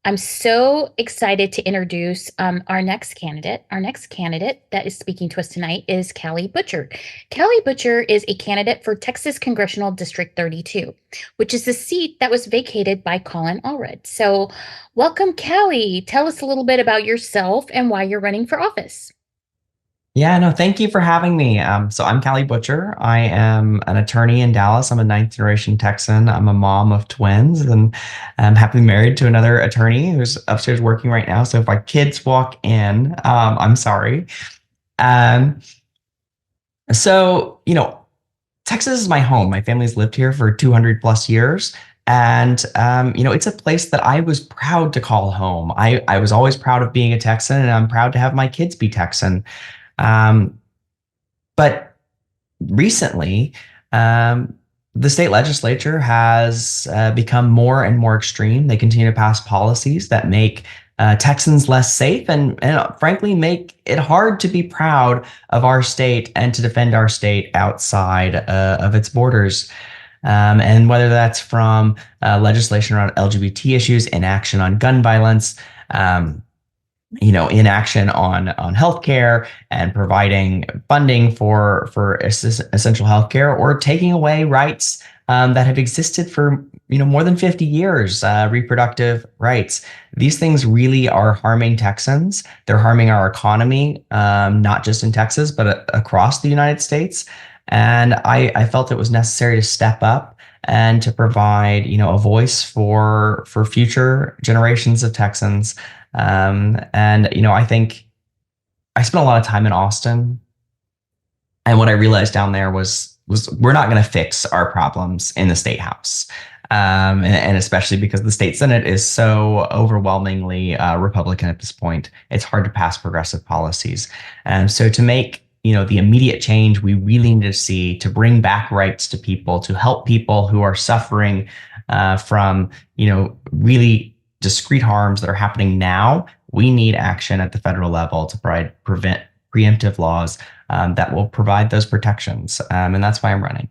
I'm so excited to introduce our next candidate. Our next candidate that is speaking to us tonight is Callie Butcher. Callie Butcher is a candidate for Texas Congressional District 32, which is the seat that was vacated by Colin Allred. So, welcome, Callie. Tell us a little bit about yourself and why you're running for office. Yeah, no, thank you for having me. So I'm Callie Butcher. I am an attorney in Dallas. I'm a ninth generation Texan. I'm a mom of twins and I'm happily married to another attorney who's upstairs working right now. So if my kids walk in, I'm sorry. Um, so, Texas is my home. My family's lived here for 200 plus years. And it's a place that I was proud to call home. I was always proud of being a Texan, and I'm proud to have my kids be Texan. Um, but recently, um, the state legislature has become more and more extreme. They continue to pass policies that make Texans less safe and frankly make it hard to be proud of our state and to defend our state outside of its borders. And whether that's from legislation around LGBT issues, inaction on gun violence, um, inaction on healthcare and providing funding for essential healthcare, or taking away rights that have existed for more than 50 years, reproductive rights. These things really are harming Texans. They're harming our economy, not just in Texas, but across the United States. And I felt it was necessary to step up and to provide, a voice for future generations of Texans. I think I spent a lot of time in Austin, and what I realized down there was we're not going to fix our problems in the state house, and especially because the state senate is so overwhelmingly Republican at this point, it's hard to pass progressive policies. And so to make the immediate change we really need to see to bring back rights to people, to help people who are suffering from really discrete harms that are happening now, we need action at the federal level to prevent preemptive laws that will provide those protections. And that's why I'm running.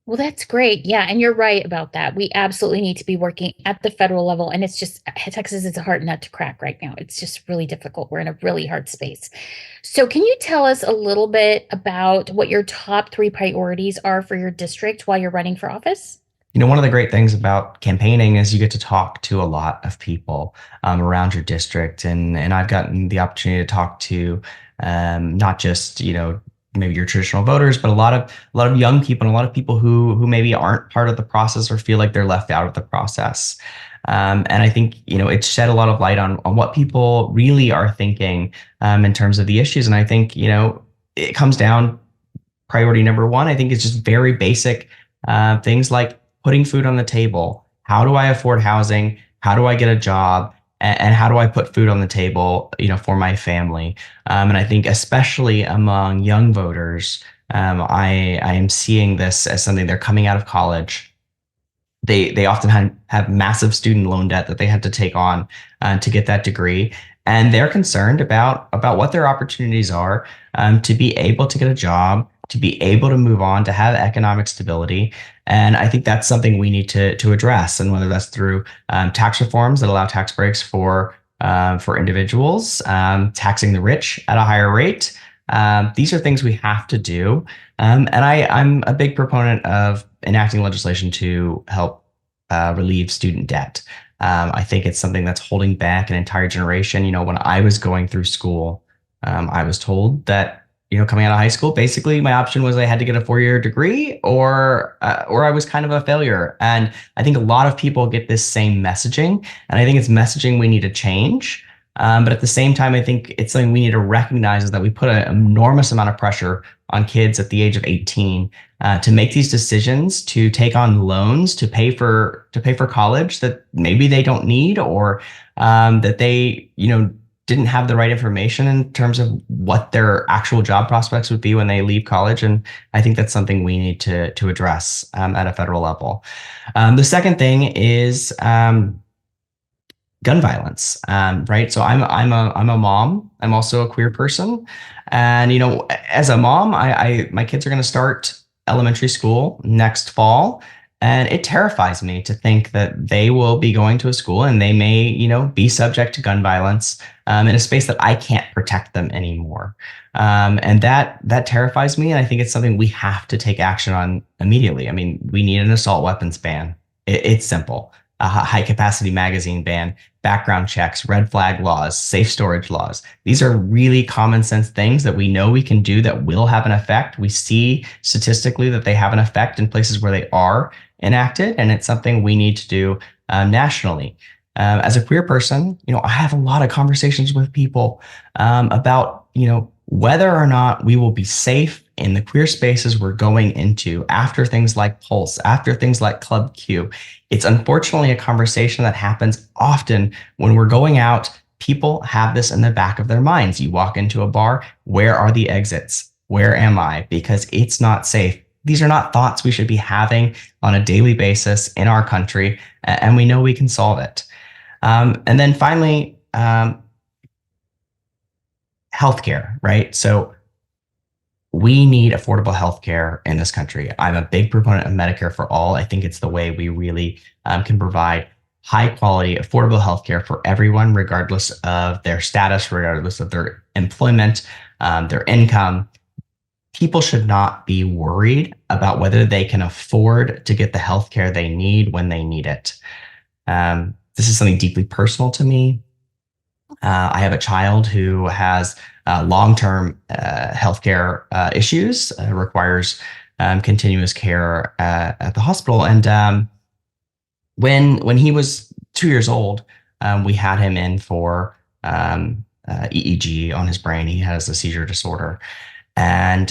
Well, that's great. Yeah, and you're right about that. We absolutely need to be working at the federal level. And it's just, Texas is a hard nut to crack right now. It's just really difficult. We're in a really hard space. So, can you tell us a little bit about what your top three priorities are for your district while you're running for office? One of the great things about campaigning is you get to talk to a lot of people around your district, and I've gotten the opportunity to talk to not just maybe your traditional voters, but a lot of young people and a lot of people who maybe aren't part of the process or feel like they're left out of the process. And I think it's shed a lot of light on what people really are thinking in terms of the issues. And I think it comes down, priority number one, I think, is just very basic things like putting food on the table. How do I afford housing? How do I get a job? And how do I put food on the table, for my family? And I think especially among young voters, I am seeing this as something. They're coming out of college. They often have massive student loan debt that they had to take on to get that degree. And they're concerned about what their opportunities are to be able to get a job, to be able to move on, to have economic stability. And I think that's something we need to address. And whether that's through tax reforms that allow tax breaks for individuals, taxing the rich at a higher rate. These are things we have to do. And I'm a big proponent of enacting legislation to help relieve student debt. I think it's something that's holding back an entire generation. When I was going through school, I was told that coming out of high school, basically my option was I had to get a 4-year degree or I was kind of a failure. And I think a lot of people get this same messaging, and I think it's messaging we need to change. But at the same time, I think it's something we need to recognize, is that we put an enormous amount of pressure on kids at the age of 18 to make these decisions, to take on loans, to pay for college that maybe they don't need, or that they didn't have the right information in terms of what their actual job prospects would be when they leave college. And I think that's something we need to address at a federal level. The second thing is gun violence, right? So I'm a mom. I'm also a queer person, and as a mom, my kids are going to start elementary school next fall, And it terrifies me to think that they will be going to a school and they may, be subject to gun violence in a space that I can't protect them anymore. And that terrifies me. And I think it's something we have to take action on immediately. I mean, we need an assault weapons ban. It's simple. A high capacity magazine ban, background checks, red flag laws, safe storage laws. These are really common sense things that we know we can do that will have an effect. We see statistically that they have an effect in places where they are enacted, and it's something we need to do nationally. As a queer person, I have a lot of conversations with people about, whether or not we will be safe in the queer spaces we're going into after things like Pulse, after things like Club Q. It's unfortunately a conversation that happens often when we're going out. People have this in the back of their minds. You walk into a bar, where are the exits? Where am I? Because it's not safe. These are not thoughts we should be having on a daily basis in our country, and we know we can solve it. And then finally, healthcare, right? So we need affordable healthcare in this country. I'm a big proponent of Medicare for all. I think it's the way we really can provide high quality, affordable healthcare for everyone, regardless of their status, regardless of their employment, their income. People should not be worried about whether they can afford to get the healthcare they need when they need it. This is something deeply personal to me. I have a child who has long-term healthcare issues, requires continuous care at the hospital. And when he was 2 years old, we had him in for EEG on his brain. He has a seizure disorder. And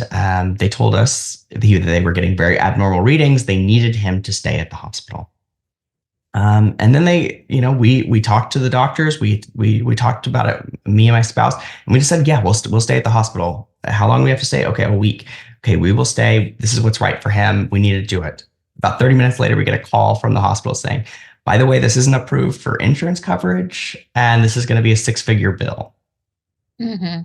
they told us that they were getting very abnormal readings. They needed him to stay at the hospital. And then we talked to the doctors. We talked about it, me and my spouse, and we just said, yeah, we'll stay at the hospital. How long do we have to stay? Okay, a week. Okay, we will stay. This is what's right for him. We need to do it. About 30 minutes later, we get a call from the hospital saying, by the way, this isn't approved for insurance coverage, and this is going to be a 6-figure bill. Mm-hmm.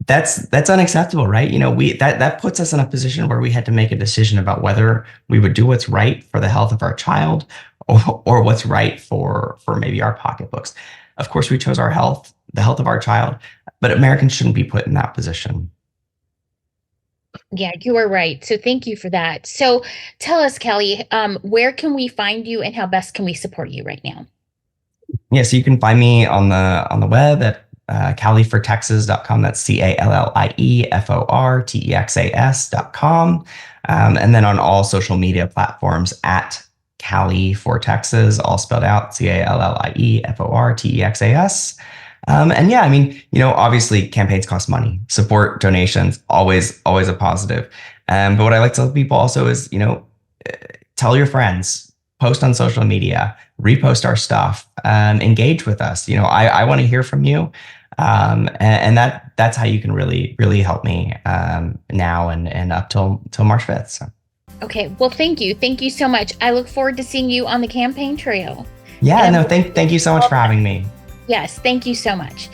That's unacceptable, right? That puts us in a position where we had to make a decision about whether we would do what's right for the health of our child or what's right for maybe our pocketbooks. Of course, we chose the health of our child, but Americans shouldn't be put in that position. Yeah, you are right. So thank you for that. So tell us, Callie, where can we find you and how best can we support you right now? Yeah, so you can find me on the web at CallieForTexas.com. That's CallieForTexas.com. And then on all social media platforms at Callie for Texas, all spelled out, CallieForTexas. And yeah, I mean, obviously campaigns cost money. Support, donations, always a positive. But what I like to tell people also is, tell your friends, post on social media, repost our stuff, engage with us. I want to hear from you. And that's how you can really, really help me now and up till March 5th. So. Okay, well, thank you. Thank you so much. I look forward to seeing you on the campaign trail. Yeah, no, thank you so much for having me. Yes, thank you so much.